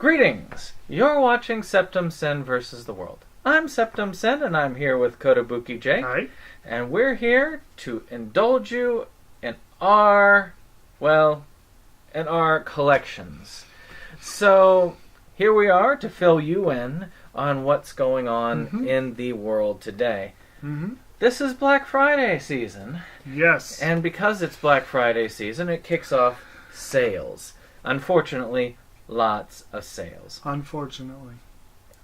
Greetings! You're watching Septum Sen vs. the World. I'm Septum Sen, and I'm here with Kotobuki J. Hi. And we're here to indulge you in our collections. So, here we are to fill you in on what's going on in the world today. This is Black Friday season. Yes. And because it's Black Friday season, it kicks off sales. Unfortunately, lots of sales. Unfortunately.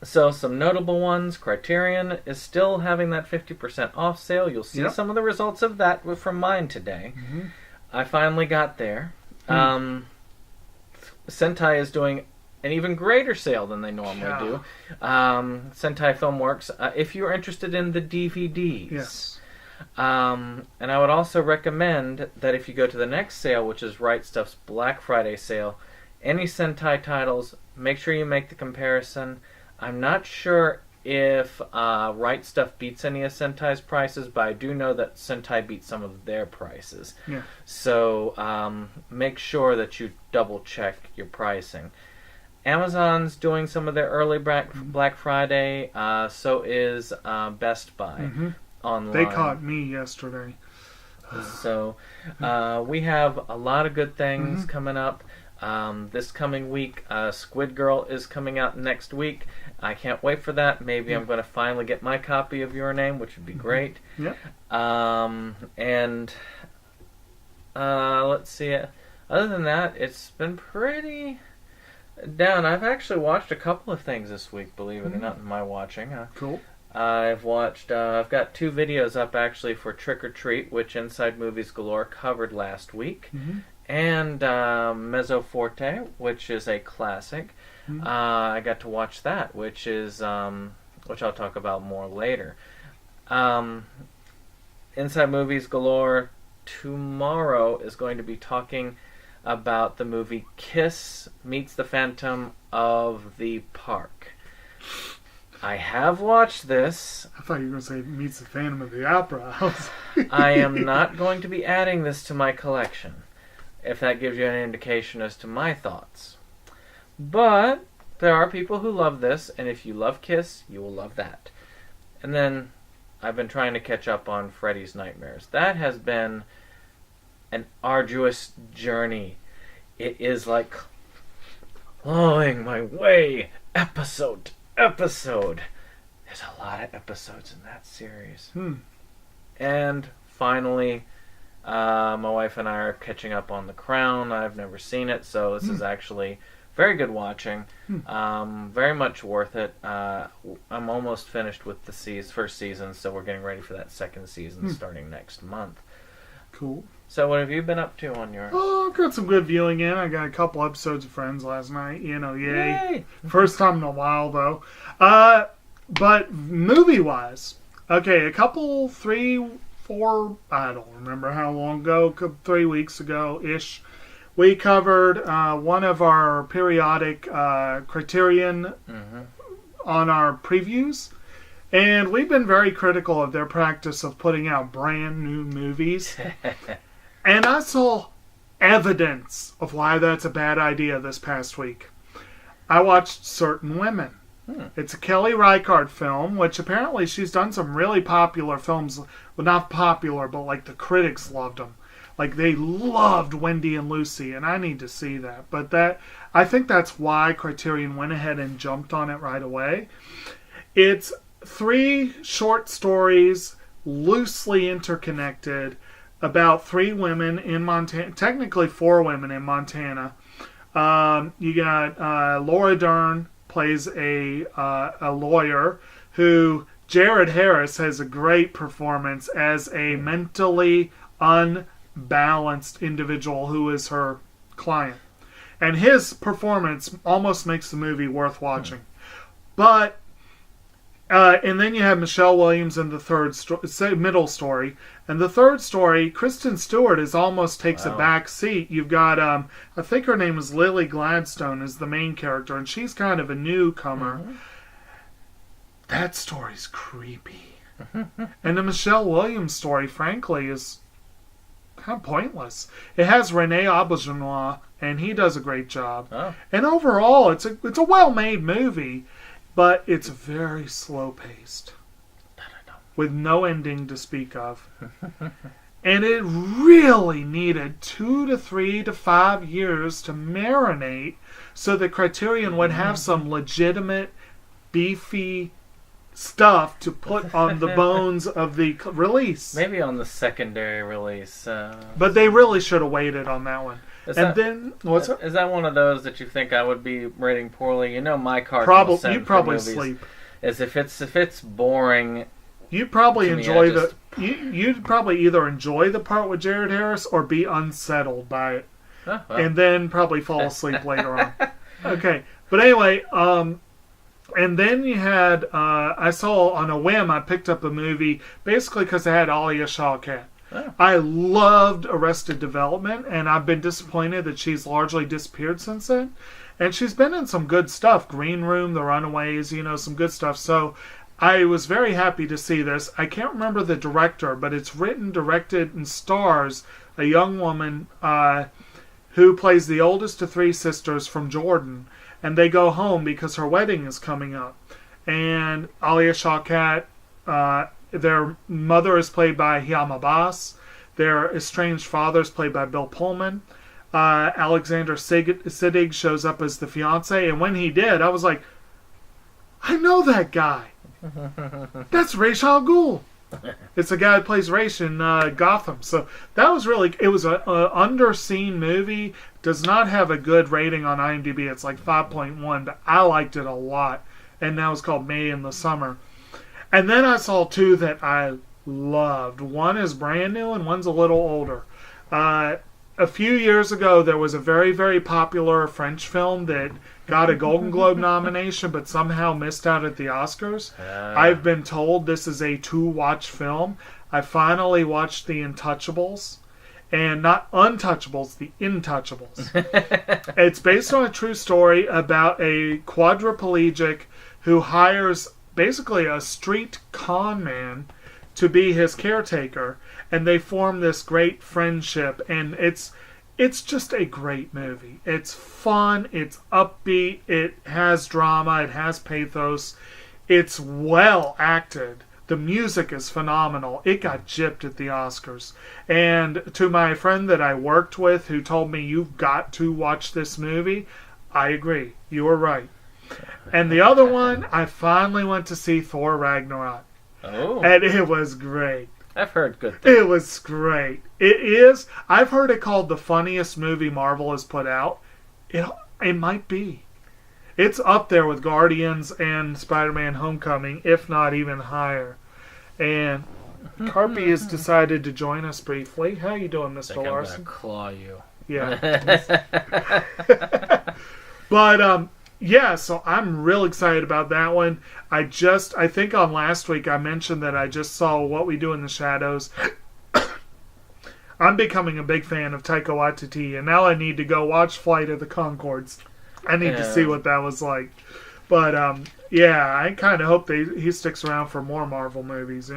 So some notable ones. Criterion is still having that 50% off sale. You'll see some of the results of that from mine today. I finally got there. Sentai is doing an even greater sale than they normally do. Sentai Filmworks, if you're interested in the DVDs. Yes. And I would also recommend that if you go to the next sale, which is Right Stuff's Black Friday sale, any Sentai titles, make sure you make the comparison. I'm not sure if Right Stuff beats any of Sentai's prices, but I do know that Sentai beats some of their prices. Yeah. So make sure that you double check your pricing. Amazon's doing some of their early Black Friday. So is Best Buy online. They caught me yesterday. So we have a lot of good things coming up. This coming week, Squid Girl is coming out next week. I can't wait for that. Maybe I'm going to finally get my copy of Your Name, which would be great. Yeah. And let's see. Other than that, it's been pretty down. I've actually watched a couple of things this week, believe it or not, in my watching. Cool. I've watched, I've got 2 videos up actually for Trick or Treat, which Inside Movies Galore covered last week. And Mezzo Forte, which is a classic. I got to watch that, which is which I'll talk about more later. Inside Movies Galore tomorrow is going to be talking about the movie Kiss Meets the Phantom of the Park. I have watched this. I thought you were going to say Meets the Phantom of the Opera. I am not going to be adding this to my collection, if that gives you an indication as to my thoughts. But there are people who love this, and if you love Kiss, you will love that. And then I've been trying to catch up on Freddy's Nightmares. That has been an arduous journey. It is like clawing my way episode to episode. There's a lot of episodes in that series. And finally, my wife and I are catching up on The Crown. I've never seen it, so this is actually very good watching. Very much worth it. I'm almost finished with the first season, so we're getting ready for that second season starting next month. Cool. So what have you been up to on your... Oh, I've got some good viewing in. I got a couple episodes of Friends last night. Yay. First time in a while, though. But movie-wise, okay, a couple, 3, 4, I don't remember how long ago, 3 weeks ago-ish, we covered one of our periodic Criterion on our previews. And we've been very critical of their practice of putting out brand new movies. And I saw evidence of why that's a bad idea this past week. I watched Certain Women. It's a Kelly Reichardt film, which apparently she's done some really popular films. Well, not popular, but like the critics loved them. Like they loved Wendy and Lucy, and I need to see that. But I think that's why Criterion went ahead and jumped on it right away. It's 3 short stories, loosely interconnected, about 3 women in Montana, technically 4 women in Montana. You got Laura Dern plays a lawyer who, Jared Harris has a great performance as a mentally unbalanced individual who is her client. And his performance almost makes the movie worth watching. But and then you have Michelle Williams in the middle story. And the third story, Kristen Stewart almost takes a back seat. You've got, I think her name is Lily Gladstone is the main character, and she's kind of a newcomer. That story's creepy. And the Michelle Williams story, frankly, is kind of pointless. It has Rene Auberjonois, and he does a great job. Oh. And overall, it's a well-made movie, but it's very slow-paced, with no ending to speak of. And it really needed 2 to 3 to 5 years to marinate so that Criterion would have some legitimate, beefy stuff to put on the bones of the release. Maybe on the secondary release. But they really should have waited on that one. Is that one of those that you think I would be rating poorly? You know, my card you'd probably sleep. Is if it's boring. You'd probably enjoy you'd probably either enjoy the part with Jared Harris or be unsettled by it, and then probably fall asleep later on. Okay, but anyway, and then you had I saw on a whim I picked up a movie basically because it had Alia Shawkat. Oh. I loved Arrested Development, and I've been disappointed that she's largely disappeared since then. And she's been in some good stuff, Green Room, The Runaways, some good stuff. So I was very happy to see this. I can't remember the director, but it's written, directed, and stars a young woman who plays the oldest of 3 sisters from Jordan. And they go home because her wedding is coming up. And Alia Shawkat, their mother is played by Hiam Abbas. Their estranged father is played by Bill Pullman. Alexander Siddig shows up as the fiance. And when he did, I was like, I know that guy. That's Ra's al Ghul. It's the guy who plays Ra's in Gotham. So that was it was an underseen movie. Does not have a good rating on IMDb. It's like 5.1, but I liked it a lot. And now it's called May in the Summer. And then I saw 2 that I loved. One is brand new and one's a little older. A few years ago, there was a very, very popular French film that got a Golden Globe nomination but somehow missed out at the Oscars. I've been told this is a 2-watch film. I finally watched The Intouchables. And not Untouchables, The Intouchables. It's based on a true story about a quadriplegic who hires basically a street con man to be his caretaker, and they form this great friendship, and it's just a great movie. It's fun, it's upbeat, it has drama, it has pathos, it's well acted. The music is phenomenal. It got gypped at the Oscars. And to my friend that I worked with who told me, you've got to watch this movie, I agree. You were right. And the other one, I finally went to see Thor Ragnarok. Oh. And it was great. I've heard good things. It was great. It is. I've heard it called the funniest movie Marvel has put out. It might be. It's up there with Guardians and Spider-Man Homecoming, if not even higher. And Carpy has decided to join us briefly. How you doing, Mr. Larson? I'm gonna claw you. Yeah. But yeah, so I'm real excited about that one. I think on last week I mentioned that I just saw What We Do in the Shadows. I'm becoming a big fan of Taika Waititi, and now I need to go watch Flight of the Conchords. I need to see what that was like. But yeah, I kind of hope he sticks around for more Marvel movies.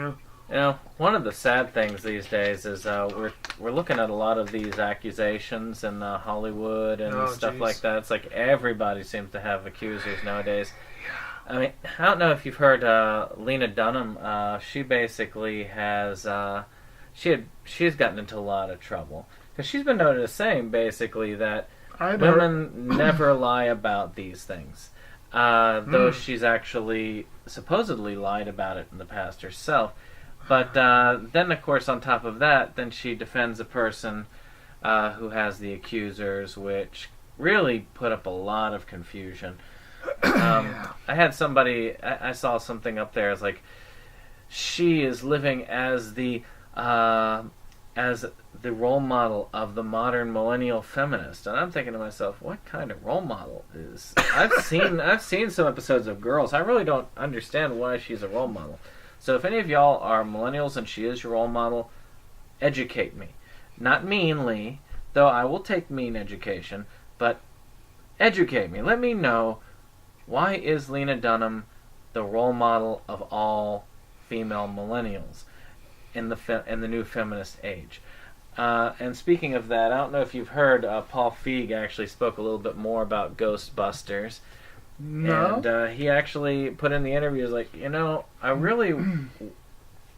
One of the sad things these days is we're looking at a lot of these accusations in Hollywood and stuff like that. It's like everybody seems to have accusers nowadays. I mean, I don't know if you've heard Lena Dunham. She basically has she's gotten into a lot of trouble because she's been noted as saying basically that women never lie about these things. Though she's actually supposedly lied about it in the past herself. But then, of course, on top of that, then she defends a person who has the accusers, which really put up a lot of confusion. I had somebody, I saw something up there, it's like, she is living as the role model of the modern millennial feminist, and I'm thinking to myself, what kind of role model is? I've seen some episodes of Girls. I really don't understand why she's a role model. So if any of y'all are millennials and she is your role model, educate me. Not meanly, though I will take mean education, but educate me. Let me know, why is Lena Dunham the role model of all female millennials in the new feminist age? And speaking of that, I don't know if you've heard, Paul Feig actually spoke a little bit more about Ghostbusters. No. And he actually put in the interview, like, I really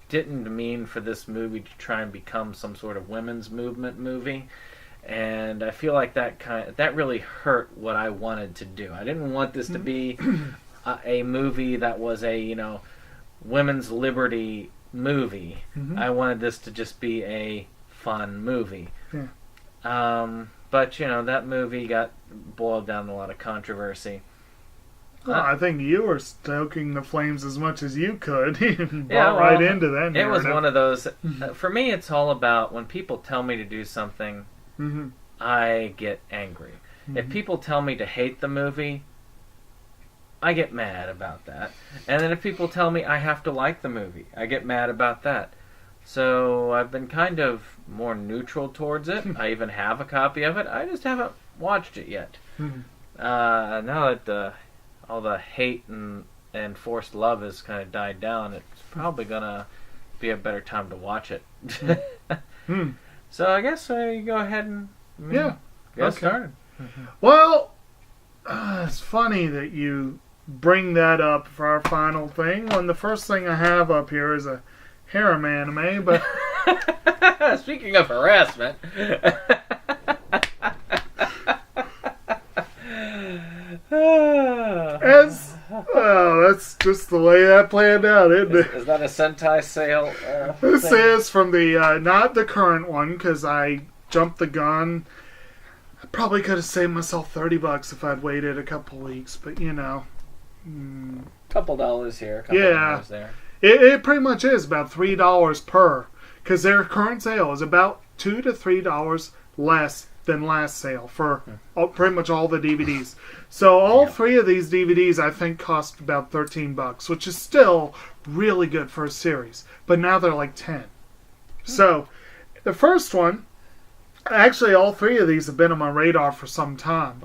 didn't mean for this movie to try and become some sort of women's movement movie. And I feel like that really hurt what I wanted to do. I didn't want this to be a movie that was a, women's liberty movie. Mm-hmm. I wanted this to just be a fun movie. Yeah. But, that movie got boiled down to a lot of controversy. Well, I think you were stoking the flames as much as you could. Yeah, right into that narrative. It was one of those... for me, it's all about when people tell me to do something, mm-hmm. I get angry. Mm-hmm. If people tell me to hate the movie, I get mad about that. And then if people tell me I have to like the movie, I get mad about that. So I've been kind of more neutral towards it. I even have a copy of it. I just haven't watched it yet. Mm-hmm. Now that all the hate and forced love has kind of died down, it's probably going to be a better time to watch it. Hmm. So I guess you go ahead and get started. Well, it's funny that you bring that up for our final thing when the first thing I have up here is a harem anime, but... Speaking of harassment... that's just the way that planned out, isn't it? Is that a Sentai sale? This is from the, not the current one, because I jumped the gun. I probably could have saved myself $30 if I'd waited a couple weeks, but Couple dollars here, couple dollars there. It pretty much is about $3 per, because their current sale is about $2 to $3 less than last sale for pretty much all the DVDs. So all three of these DVDs I think cost about $13, which is still really good for a series. But now they're like 10. So the first one, actually all three of these have been on my radar for some time.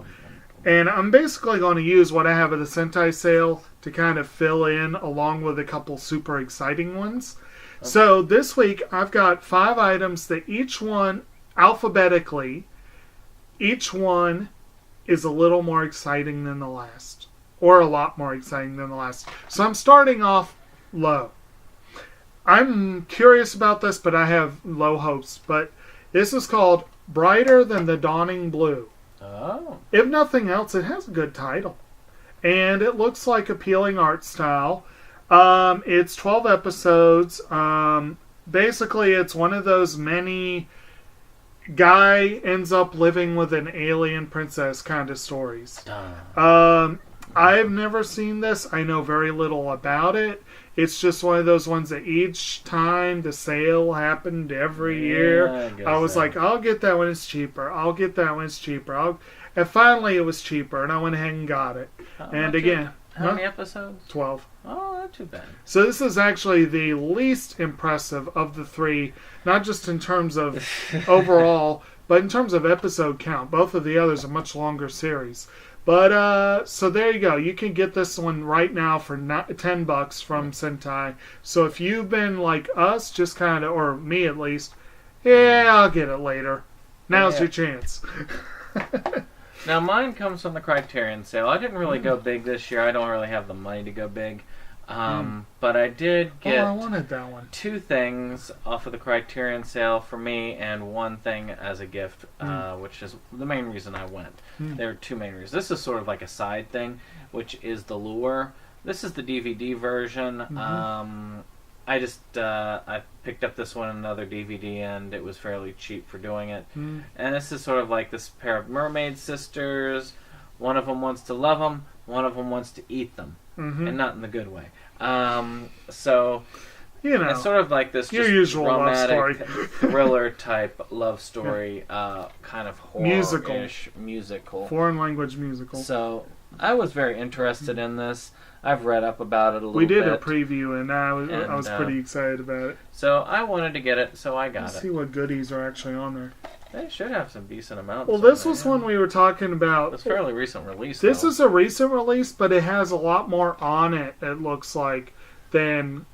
And I'm basically going to use what I have at the Sentai sale to kind of fill in along with a couple super exciting ones. Okay. So this week I've got 5 items that each one alphabetically, each one is a little more exciting than the last. Or a lot more exciting than the last. So I'm starting off low. I'm curious about this, but I have low hopes. But this is called Brighter Than the Dawning Blue. Oh. If nothing else, it has a good title. And it looks like appealing art style. It's 12 episodes. Basically, it's one of those many guy ends up living with an alien princess kind of stories. I've never seen this. I know very little about it. It's just one of those ones that each time the sale happened every year, I was like, I'll get that when it's cheaper. I'll get that when it's cheaper. And finally it was cheaper, and I went ahead and got it. How many episodes? 12. Oh, not too bad. So this is actually the least impressive of the 3, not just in terms of overall, but in terms of episode count. Both of the others are much longer series. But, so there you go. You can get this one right now for $10 from Sentai. So if you've been like us, just kind of, or me at least, I'll get it later. Now's your chance. Now, mine comes from the Criterion sale. I didn't really go big this year. I don't really have the money to go big. But I did get I wanted that one. 2 things off of the Criterion sale for me and 1 thing as a gift, which is the main reason I went. There are 2 main reasons. This is sort of like a side thing, which is The Lure. This is the DVD version. I picked up this one in another DVD, and it was fairly cheap for doing it. And this is sort of like this pair of mermaid sisters. One of them wants to love them, one of them wants to eat them, and not in the good way. So it's sort of like this your usual romantic love story. thriller type love story, kind of horror-ish musical, foreign language musical. So I was very interested in this. I've read up about it a little bit. We did a preview, and I was pretty excited about it. So I wanted to get it, so I got it. Let's see what goodies are actually on there. They should have some decent amounts. Well, this was one we were talking about. It's fairly recent release. This is a recent release, but it has a lot more on it, it looks like, than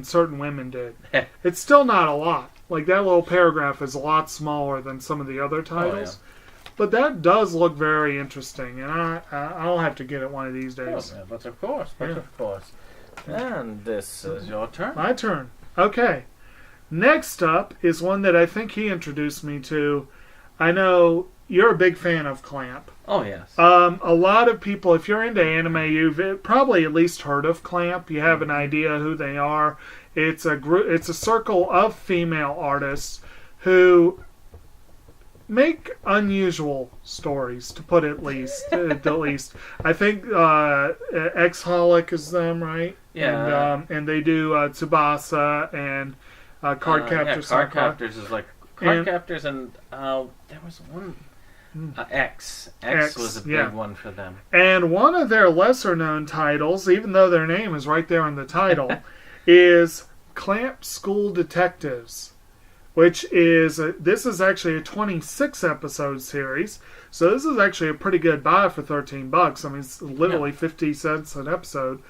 Certain Women did. It's still not a lot. like that little paragraph is a lot smaller than some of the other titles. But that does look very interesting, and I'll have to get it one of these days. Oh, but of course. And this is your turn. My turn. Okay. Next up is one that I think he introduced me to. I know you're a big fan of Clamp. Oh, yes. A lot of people, if you're into anime, you've probably at least heard of Clamp. You have an idea who they are. It's a circle of female artists who make unusual stories, to put it at least. I think X-Holic is them, right? Yeah. And they do Tsubasa and Cardcaptor. Cardcaptors is like Cardcaptors, and there was one. X was a big one for them. And one of their lesser known titles, even though their name is right there in the title, is Clamp School Detectives, which is this is actually a 26 episode series. So this is actually a pretty good buy for $13. I mean, it's literally 50 cents an episode.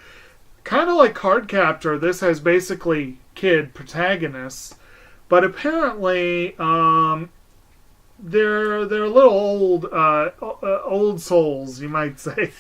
Kind of like Cardcaptor, this has basically kid protagonists, but apparently they're a little old souls, you might say.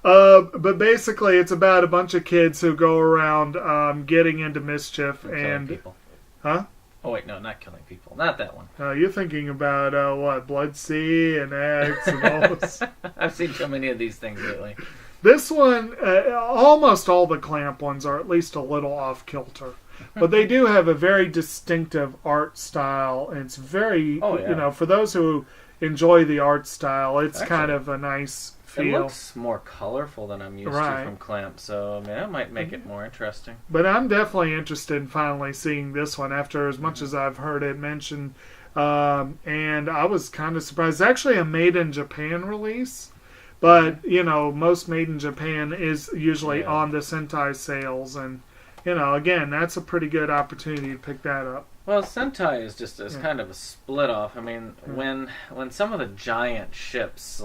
But basically, it's about a bunch of kids who go around getting into mischief and people. Huh? Oh wait, no, not killing people. Not that one. You're thinking about what, Blood Sea and X and all this. I've seen so many of these things lately. This one, almost all the Clamp ones are at least a little off kilter. But they do have a very distinctive art style, and it's very, for those who enjoy the art style, it's actually kind of a nice feel. It looks more colorful than I'm used to from Clamp, so I mean, that might make it more interesting. But I'm definitely interested in finally seeing this one after as much as I've heard it mentioned. And I was kind of surprised. It's actually a Made in Japan release. But, most Made in Japan is usually on the Sentai sales, and again, that's a pretty good opportunity to pick that up. Well, Sentai is just kind of a split off. I mean, when some of the giant ships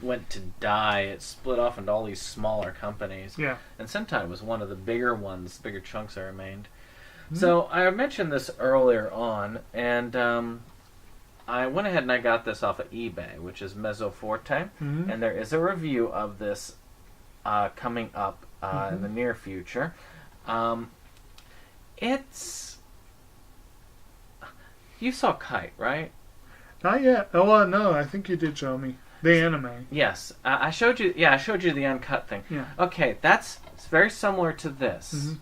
went to die, it split off into all these smaller companies. Yeah. And Sentai was one of the bigger ones, bigger chunks that remained. Mm-hmm. So I mentioned this earlier on, and I went ahead and I got this off of eBay, which is Mezzoforte, and there is a review of this coming up in the near future. It's... You saw Kite, right? Not yet. Oh, well, no, I think you did show me. The anime. Yes. I showed you the uncut thing. Yeah. Okay, it's very similar to this. Mm-hmm.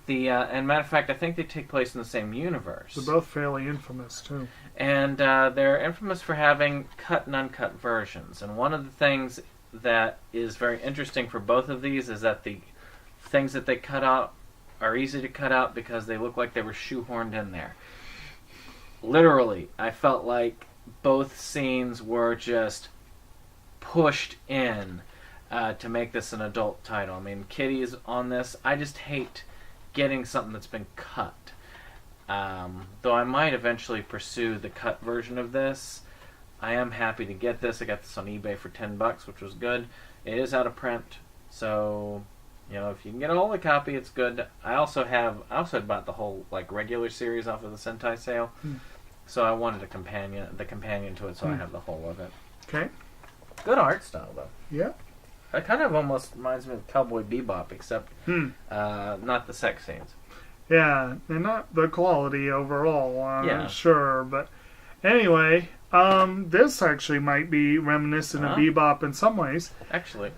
And matter of fact, I think they take place in the same universe. They're both fairly infamous, too. And they're infamous for having cut and uncut versions. And one of the things that is very interesting for both of these is that the things that they cut out are easy to cut out because they look like they were shoehorned in there. Literally, I felt like both scenes were just pushed in to make this an adult title. I mean, Kitty is on this. I just hate getting something that's been cut. Though I might eventually pursue the cut version of this. I am happy to get this. I got this on eBay for $10, which was good. It is out of print, so if you can get a hold of a copy, it's good. I also had bought the whole regular series off of the Sentai sale, so I wanted the companion to it, so I have the whole of it. Okay. Good art style though. Yeah. It kind of almost reminds me of Cowboy Bebop, except not the sex scenes. Yeah, and not the quality overall, I'm sure. But anyway, this actually might be reminiscent of Bebop in some ways. Actually.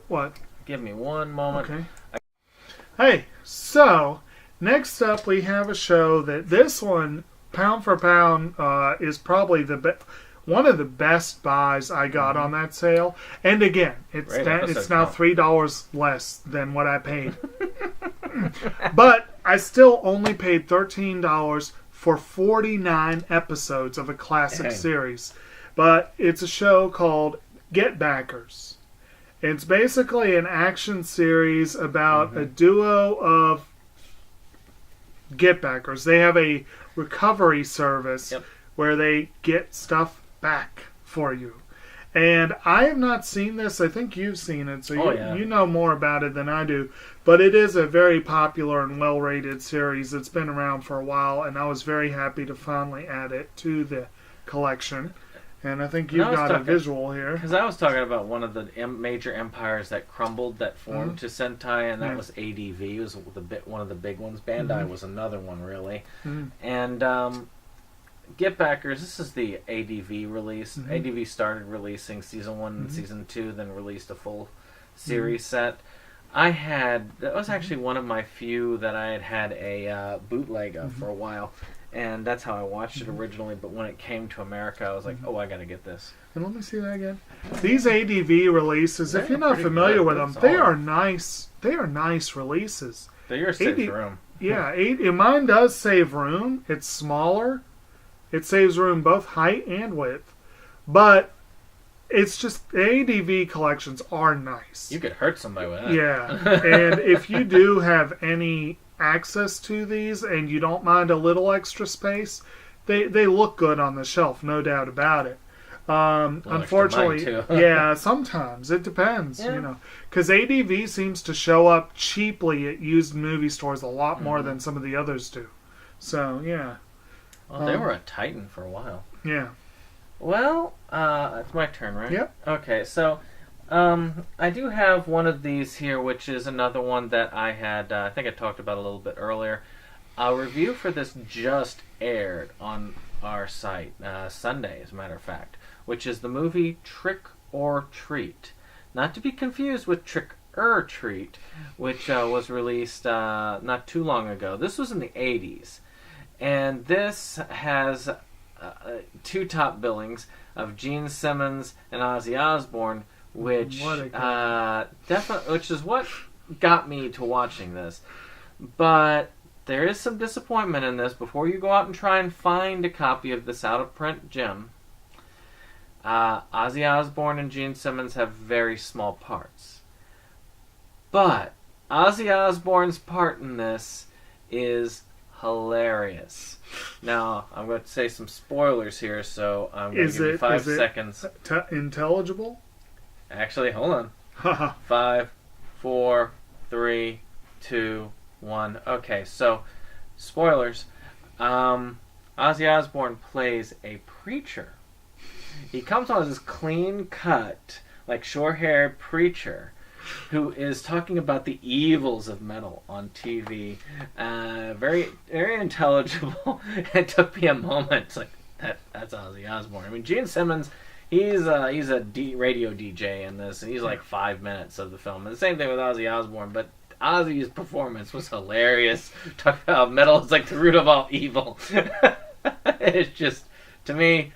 What? Give me one moment. Okay. Hey, so, next up we have a show that this one, pound for pound, is probably one of the best buys I got on that sale. And again, it's now $3 less than what I paid. But I still only paid $13 for 49 episodes of a classic series. But it's a show called Get Backers. It's basically an action series about a duo of Get Backers. They have a recovery service where they get stuff back for you. And I have not seen this. I think you've seen it, so you know more about it than I do. But it is a very popular and well-rated series. It's been around for a while, and I was very happy to finally add it to the collection. And I think you've got a visual here. Because I was talking about one of the major empires that crumbled, that formed to Sentai, and that was ADV. It was one of the big ones. Bandai was another one, really. And Get Backers, this is the ADV release. ADV started releasing Season 1 and Season 2, then released a full series set. That was actually one of my few that I had a bootleg of for a while. And that's how I watched it originally. But when it came to America, I was like, oh, I got to get this. And let me see that again. These ADV releases, if you're not familiar with them, they are nice. They are nice releases. They're your safe room. Yeah, mine does save room. It's smaller. It saves room both height and width. But it's just, ADV collections are nice. You could hurt somebody with that. Yeah. And if you do have any access to these and you don't mind a little extra space, they look good on the shelf, no doubt about it. Unfortunately, yeah, sometimes it depends, because ADV seems to show up cheaply at used movie stores a lot more than some of the others do. So yeah, well, they were a titan for a while. Yeah. Well, it's my turn, right? Yep. Okay, so I do have one of these here, which is another one that I had, I think I talked about a little bit earlier. A review for this just aired on our site, Sunday, as a matter of fact, which is the movie Trick or Treat. Not to be confused with Trick or Treat, which was released not too long ago. This was in the 80s. And this has two top billings of Gene Simmons and Ozzy Osbourne, which which is what got me to watching this. But there is some disappointment in this. Before you go out and try and find a copy of this out of print gem, Ozzy Osbourne and Gene Simmons have very small parts. But Ozzy Osbourne's part in this is hilarious. Now, I'm going to say some spoilers here, so I'm going to give you 5 seconds. Intelligible? Actually, hold on. 5, 4, 3, 2, 1. Okay, so, spoilers. Ozzy Osbourne plays a preacher. He comes on as this clean-cut, like short-haired preacher who is talking about the evils of metal on TV. Very, very intelligible. It took me a moment. It's like, that's Ozzy Osbourne. I mean, Gene Simmons, he's a radio DJ in this, and he's like 5 minutes of the film. And the same thing with Ozzy Osbourne, but Ozzy's performance was hilarious. Talk about metal is like the root of all evil. It's just, to me,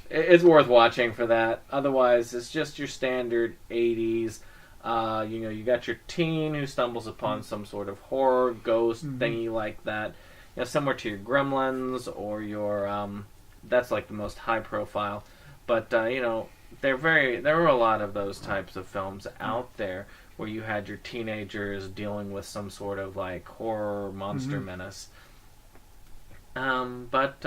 it's worth watching for that. Otherwise, it's just your standard 80s. You got your teen who stumbles upon some sort of horror ghost thingy like that. Similar to your Gremlins or your that's like the most high profile. But there were a lot of those types of films out there where you had your teenagers dealing with some sort of like horror monster menace. But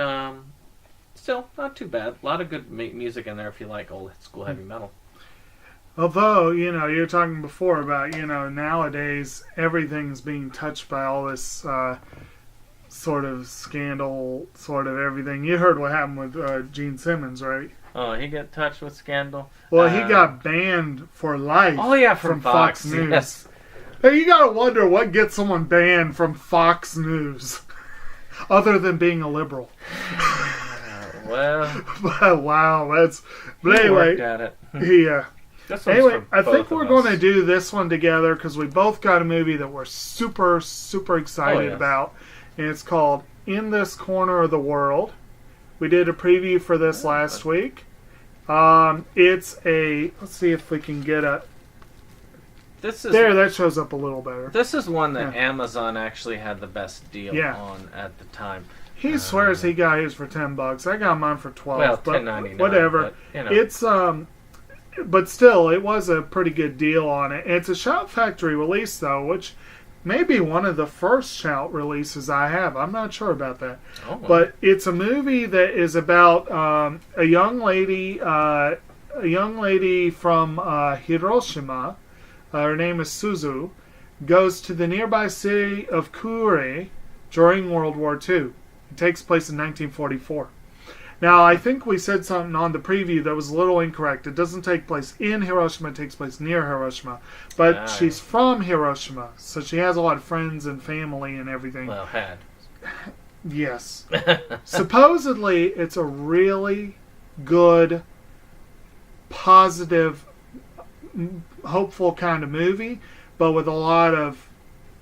still not too bad. A lot of good music in there if you like old school heavy metal. Although, you're talking before about, nowadays everything's being touched by all this sort of scandal, sort of everything. You heard what happened with Gene Simmons, right? Oh, he got touched with scandal? Well, he got banned for life. Oh, yeah, from Fox News. Yes. Hey, you gotta wonder what gets someone banned from Fox News, other than being a liberal. Well. Wow, that's... But anyway, worked at it. Yeah. Anyway, I think we're going to do this one together because we both got a movie that we're super, super excited about. And it's called In This Corner of the World. We did a preview for this last week. It's a... Let's see if we can get a... that shows up a little better. This is one that Amazon actually had the best deal on at the time. He swears he got his for $10. I got mine for $12. Well, $10.99. Whatever. But, it's... But still, it was a pretty good deal on it. It's a Shout Factory release, though, which may be one of the first Shout releases I have. I'm not sure about that. Oh. But it's a movie that is about a young lady a young lady from Hiroshima, her name is Suzu, goes to the nearby city of Kure during World War II. It takes place in 1944. Now, I think we said something on the preview that was a little incorrect. It doesn't take place in Hiroshima, it takes place near Hiroshima. But she's from Hiroshima, so she has a lot of friends and family and everything. Well, had. Yes. Supposedly, it's a really good, positive, hopeful kind of movie, but with a lot of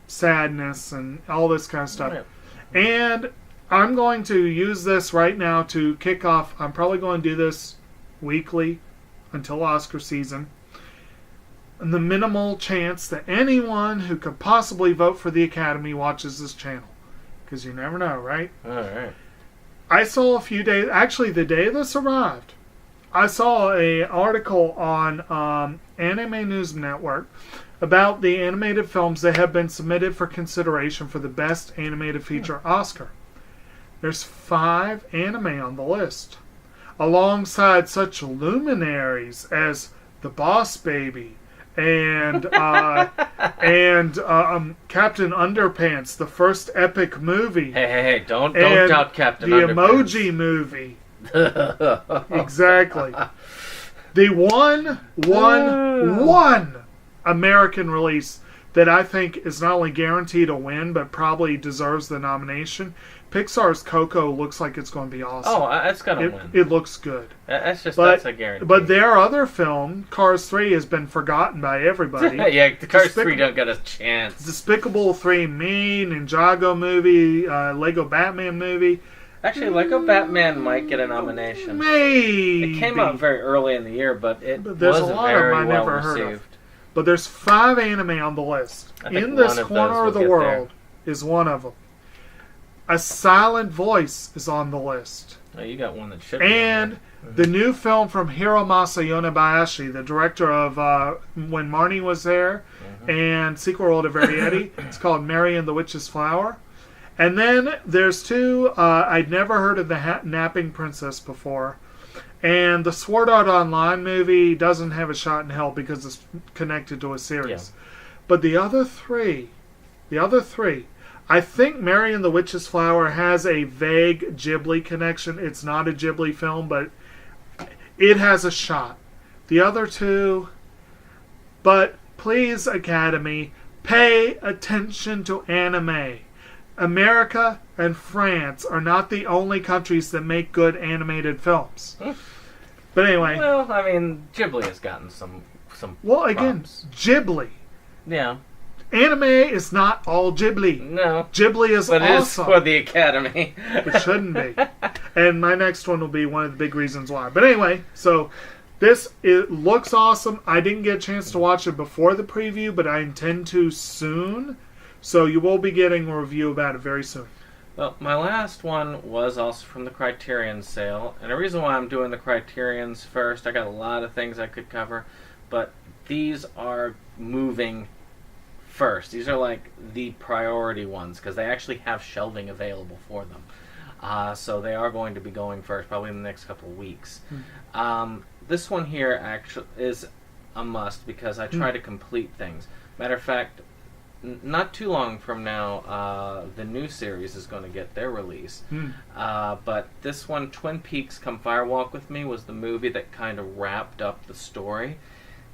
sadness and all this kind of stuff. Yeah. And I'm going to use this right now to kick off. I'm probably going to do this weekly until Oscar season. And the minimal chance that anyone who could possibly vote for the Academy watches this channel. Because you never know, right? Alright. I saw a few days, actually the day this arrived, I saw an article on Anime News Network about the animated films that have been submitted for consideration for the Best Animated Feature Oscar. There's 5 anime on the list, alongside such luminaries as The Boss Baby and Captain Underpants, the first epic movie. Hey! Don't doubt Captain the Underpants. Emoji Movie. Exactly. The one American release that I think is not only guaranteed a win, but probably deserves the nomination. Pixar's Coco looks like it's going to be awesome. Oh, it's going to win. It looks good. That's a guarantee. But their other film, Cars 3, has been forgotten by everybody. Yeah, the Cars 3 don't get a chance. Despicable 3 Me, Ninjago movie, Lego Batman movie. Actually, Lego Batman might get a nomination. Maybe. It came out very early in the year, but there's was a lot very of them I well never heard received. of. But there's 5 anime on the list. I think In this one of corner those of the will get world is one of them. A Silent Voice is on the list. Oh, you got one that should be And the new film from Hiromasa Yonebayashi, the director of When Marnie Was There and Secret World of Arietti. It's called Mary and the Witch's Flower. And then there's 2, I'd never heard of the Napping Princess before. And the Sword Art Online movie doesn't have a shot in hell because it's connected to a series. Yeah. But the other three, I think Mary and the Witch's Flower has a vague Ghibli connection. It's not a Ghibli film, but it has a shot. The other 2, but please, Academy, pay attention to anime. America and France are not the only countries that make good animated films. But anyway. Well, I mean, Ghibli has gotten some. Well, again, props. Ghibli. Yeah. Anime is not all Ghibli. No. Ghibli is but awesome. It is for the Academy. It shouldn't be. And my next one will be one of the big reasons why. But anyway, so it looks awesome. I didn't get a chance to watch it before the preview, but I intend to soon. So you will be getting a review about it very soon. Well, my last one was also from the Criterion sale. And the reason why I'm doing the Criterions first, I got a lot of things I could cover, but these are moving first. These are like the priority ones because they actually have shelving available for them. So they are going to be going first, probably in the next couple of weeks. This one here actually is a must because I try to complete things. Matter of fact, not too long from now, the new series is going to get their release. But this one, Twin Peaks Come Firewalk With Me, was the movie that kind of wrapped up the story.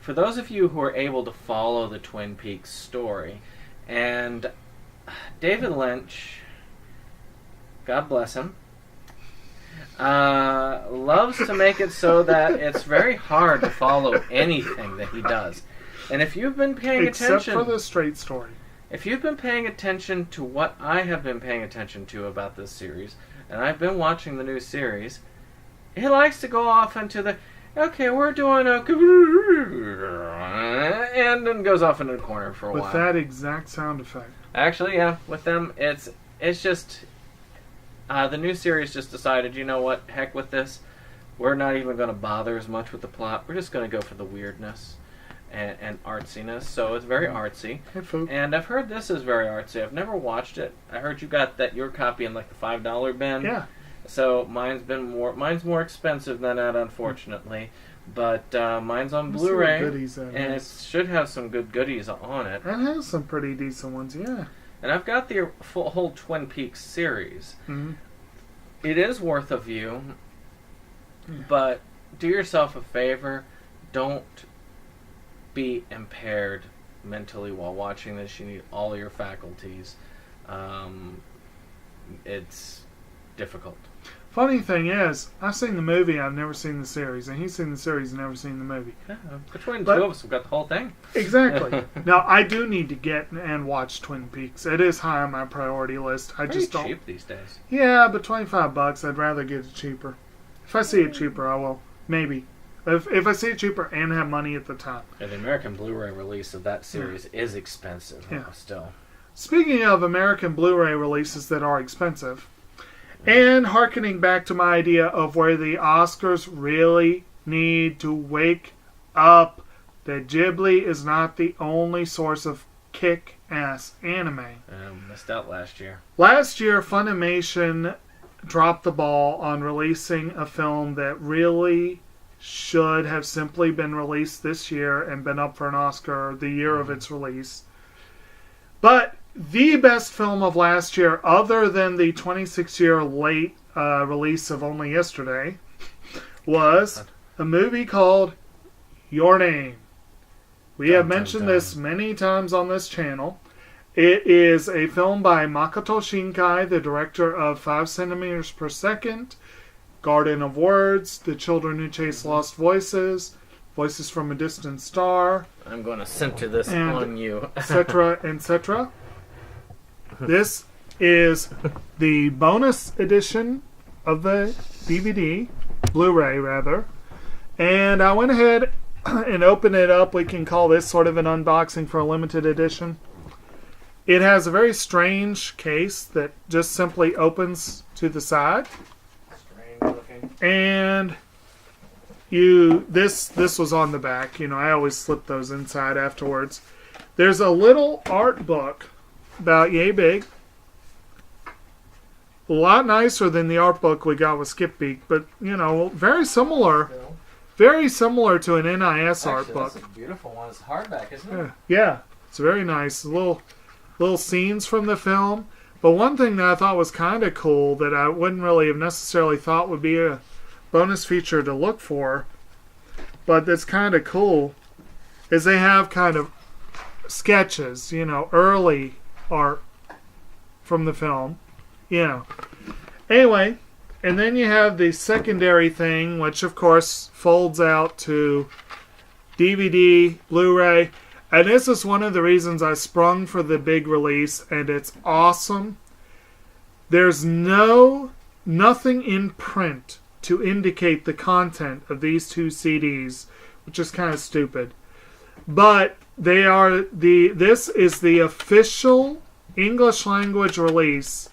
For those of you who are able to follow the Twin Peaks story, and David Lynch, God bless him, loves to make it so that it's very hard to follow anything that he does. And if you've been paying attention... Except for the straight story. If you've been paying attention to what I have been paying attention to about this series, and I've been watching the new series, he likes to go off into the, okay, we're doing a... and then goes off into the corner for a while. With that exact sound effect. Actually, yeah, with them, it's just... the new series just decided, you know what, heck with this. We're not even going to bother as much with the plot. We're just going to go for the weirdness and artsiness. So it's very artsy. And I've heard this is very artsy. I've never watched it. I heard you got your copy in like the $5 bin. Yeah. So mine's more expensive than that, unfortunately. But mine's on Let's see what Blu-ray, goodies that and it has. should have some good goodies on it. That has some pretty decent ones, yeah. And I've got the whole Twin Peaks series. Mm-hmm. It is worth a view, Yeah. but do yourself a favor. Don't be impaired mentally while watching this. You need all your faculties. It's difficult. Funny thing is, I've seen the movie, I've never seen the series, and he's seen the series, never seen the movie. Yeah, between the But- two of us, we've got the whole thing. Exactly. Now, I do need to get and watch Twin Peaks. It is high on my priority list. I Pretty just don't. cheap these days. Yeah, but $25, I'd rather get it cheaper. If I see it cheaper, I will. Maybe. If I see it cheaper and have money at the time. And the American Blu-ray release of that series is expensive. Yeah. Still. Speaking of American Blu-ray releases that are expensive, and hearkening back to my idea of where the Oscars really need to wake up, that Ghibli is not the only source of kick-ass anime. Missed out last year. Last year, Funimation dropped the ball on releasing a film that really should have simply been released this year and been up for an Oscar the year of its release. But the best film of last year, other than the 26-year late release of Only Yesterday, was a movie called Your Name. We have mentioned this many times on this channel. It is a film by Makoto Shinkai, the director of 5 centimeters per second, Garden of Words, The Children Who Chase Lost Voices, Voices from a Distant Star, I'm going to center this And- on you. etc., etc. This is the bonus edition of the DVD, Blu-ray rather, and I went ahead and opened it up. We can call this sort of an unboxing for a limited edition. It has a very strange case that just simply opens to the side, Strange looking. and this was on the back. You know, I always slip those inside afterwards. There's a little art book about yay big. A lot nicer than the art book we got with Skip Beak, but you know, very similar to an NIS art book. That's a beautiful one. It's hardback, isn't it? Yeah, it's very nice. Little scenes from the film. But one thing that I thought was kind of cool that I wouldn't really have necessarily thought would be a bonus feature to look for, but that's kind of cool, is they have kind of sketches, you know, early art from the film, you know. Anyway, and then you have the secondary thing, which of course folds out to DVD, Blu-ray, and this is one of the reasons I sprung for the big release, and it's awesome. There's nothing in print to indicate the content of these two CDs, which is kind of stupid. But this is the official English language release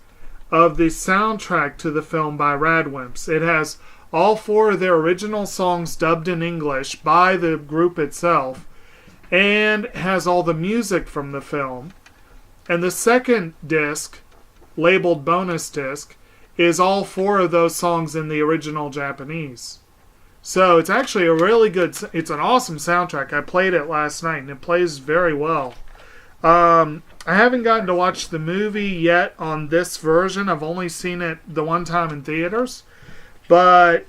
of the soundtrack to the film by Radwimps. It has all 4 of their original songs dubbed in English by the group itself, and has all the music from the film. And the second disc, labeled bonus disc, is all 4 of those songs in the original Japanese. So it's actually a really good, it's an awesome soundtrack. I played it last night and it plays very well. I haven't gotten to watch the movie yet on this version. I've only seen it the one time in theaters, but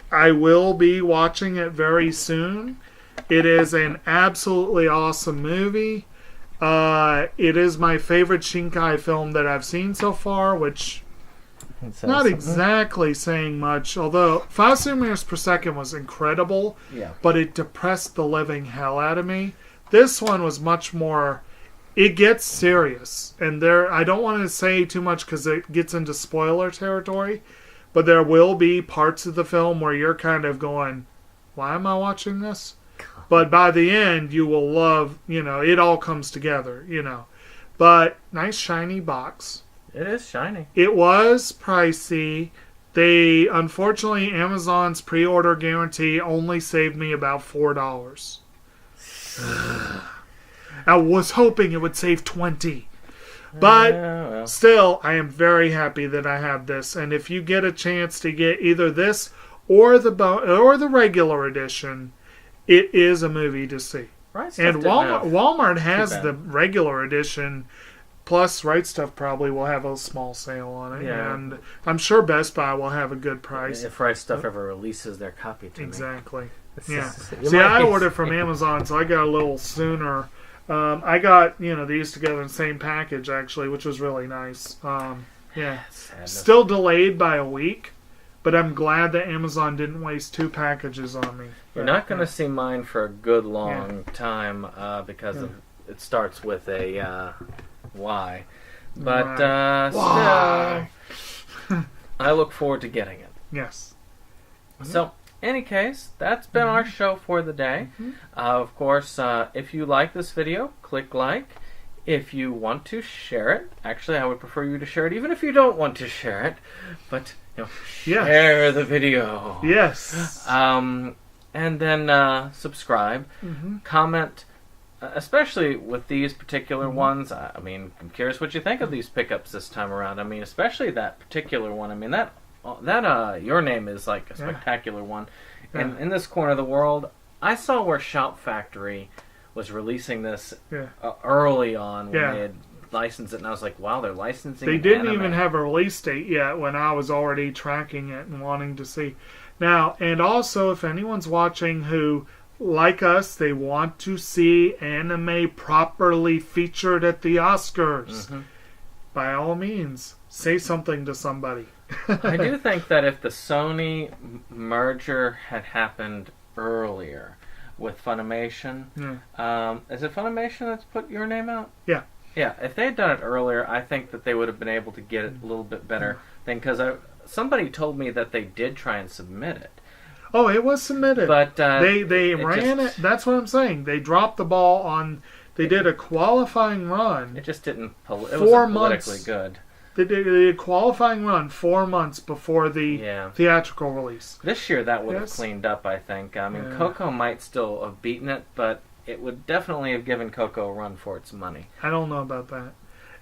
I will be watching it very soon. It is an absolutely awesome movie. It is my favorite Shinkai film that I've seen so far, which not exactly saying much, although 5 centimeters per second was incredible, Yeah. but it depressed the living hell out of me. This one was much more, it gets serious, and I don't want to say too much because it gets into spoiler territory, but there will be parts of the film where you're kind of going, why am I watching this? But by the end, you will love, you know, it all comes together, you know. But nice shiny box. It is shiny. It was pricey. Unfortunately, Amazon's pre-order guarantee only saved me about $4. I was hoping it would save $20. But Yeah, well. still, I am very happy that I have this. And if you get a chance to get either this or the regular edition, it is a movie to see. Right Stuf And didn't have Walmart too has bad. the regular edition. Plus, Right Stuff probably will have a small sale on it. Yeah. And I'm sure Best Buy will have a good price. If Right Stuff ever releases their copy to me. Exactly. It's Yeah. just- you See, might I be- ordered from Amazon, so I got a little sooner. I got, these together in the same package, actually, which was really nice. Yeah. Sadness. Still delayed by a week, but I'm glad that Amazon didn't waste 2 packages on me. You're not going to see mine for a good long time because Yeah. it starts with a Y. But Why? still, I look forward to getting it. Yes. So, any case, that's been our show for the day. Of course, if you like this video, click like. If you want to share it, actually, I would prefer you to share it, even if you don't want to share it. But Yes. share the video. Yes. And then subscribe, comment, especially with these particular ones. I mean, I'm curious what you think of these pickups this time around. I mean, especially that particular one. I mean, that Your Name is like a spectacular one. And in this corner of the world, I saw where Shop Factory was releasing this early on when they had licensed it, and I was like, wow, they're licensing They didn't anime. even have a release date yet when I was already tracking it and wanting to see. Now, and also, if anyone's watching who, like us, they want to see anime properly featured at the Oscars, by all means, say something to somebody. I do think that if the Sony merger had happened earlier with Funimation, is it Funimation that's put Your Name out? Yeah. Yeah, if they had done it earlier, I think that they would have been able to get it a little bit better. Because somebody told me that they did try and submit it. Oh, it was submitted. But they ran it. That's what I'm saying. They dropped the ball on. They did a qualifying run. It just didn't. It 4 wasn't months. politically good. They did a qualifying run 4 months before the theatrical release. This year that would have cleaned up, I think. I mean, Coco might still have beaten it, but it would definitely have given Coco a run for its money. I don't know about that.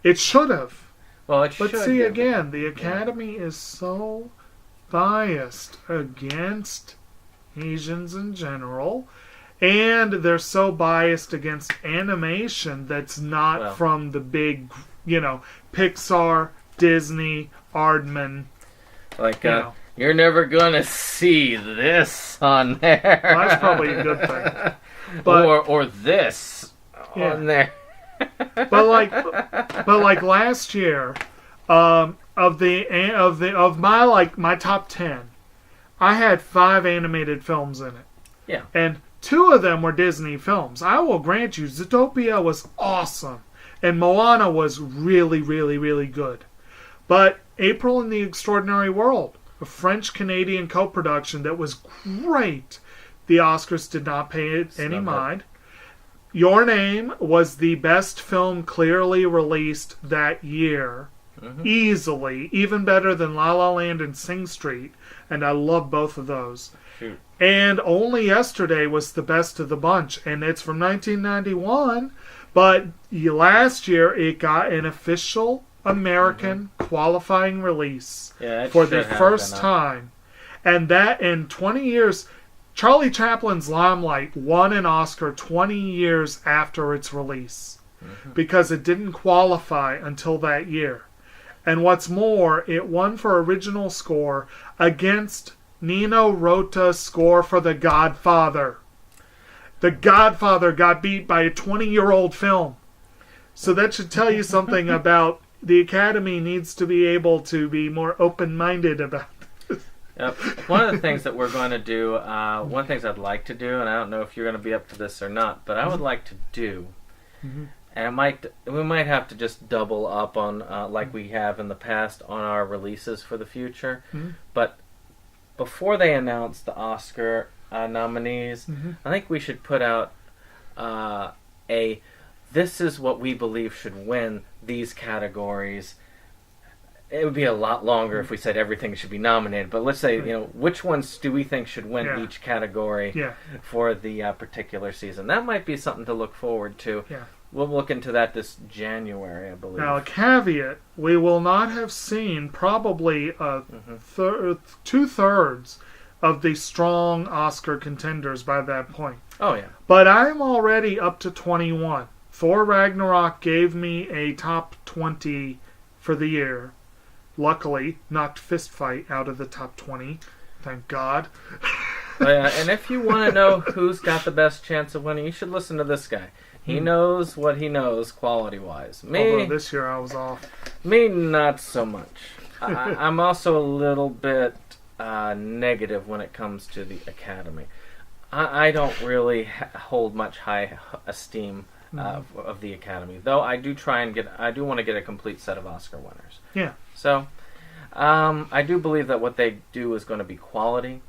It should have. Well, it should. But see, again, the Academy is so biased against Asians in general, and they're so biased against animation that's not from the big, Pixar, Disney, Aardman. Like, you're never gonna see this on there. Well, that's probably a good thing. But, or this on there. but like last year, of my top 10, I had 5 animated films in it. Yeah. And 2 of them were Disney films. I will grant you, Zootopia was awesome, and Moana was really, really, really good. But April in the Extraordinary World, a French-Canadian co-production that was great, the Oscars did not pay it any mind. Your Name was the best film clearly released that year. Easily. Even better than La La Land and Sing Street. And I love both of those. Shoot. And Only Yesterday was the best of the bunch. And it's from 1991. But last year it got an official American qualifying release for the first time. And that in 20 years... Charlie Chaplin's Limelight won an Oscar 20 years after its release because it didn't qualify until that year. And what's more, it won for original score against Nino Rota's score for The Godfather. The Godfather got beat by a 20-year-old film. So that should tell you something about the Academy needs to be able to be more open-minded about Yep. One of the things that we're going to do, one of the things I'd like to do, and I don't know if you're going to be up to this or not, but I would like to do, and we might have to just double up on, like we have in the past, on our releases for the future. But before they announce the Oscar nominees, I think we should put out this is what we believe should win these categories. It would be a lot longer if we said everything should be nominated, but let's say, which ones do we think should win each category for the particular season? That might be something to look forward to. Yeah. We'll look into that this January, I believe. Now, a caveat, we will not have seen probably 2/3 of the strong Oscar contenders by that point. Oh, yeah. But I'm already up to 21. Thor Ragnarok gave me a top 20 for the year. Luckily, knocked Fist Fight out of the top 20. Thank God. And if you want to know who's got the best chance of winning, you should listen to this guy. He knows what he knows quality-wise. Although this year I was off. Me, not so much. I'm also a little bit negative when it comes to the Academy. I don't really hold much high esteem of the Academy, though I do want to get a complete set of Oscar winners. Yeah. So, I do believe that what they do is going to be quality,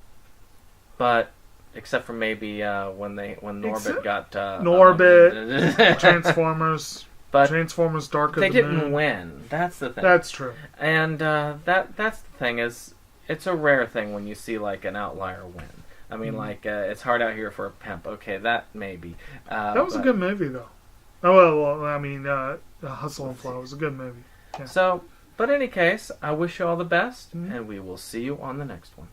but except for maybe when Norbit got Norbit, Transformers. But Transformers Dark of they the didn't Moon. win. That's the thing. That's true. And that's the thing is, it's a rare thing when you see like an outlier win. I mean, like It's Hard Out Here for a Pimp. Okay, that maybe. That was a good movie, though. Oh well, I mean, Hustle and Flow was a good movie. Yeah. So, but in any case, I wish you all the best, and we will see you on the next one.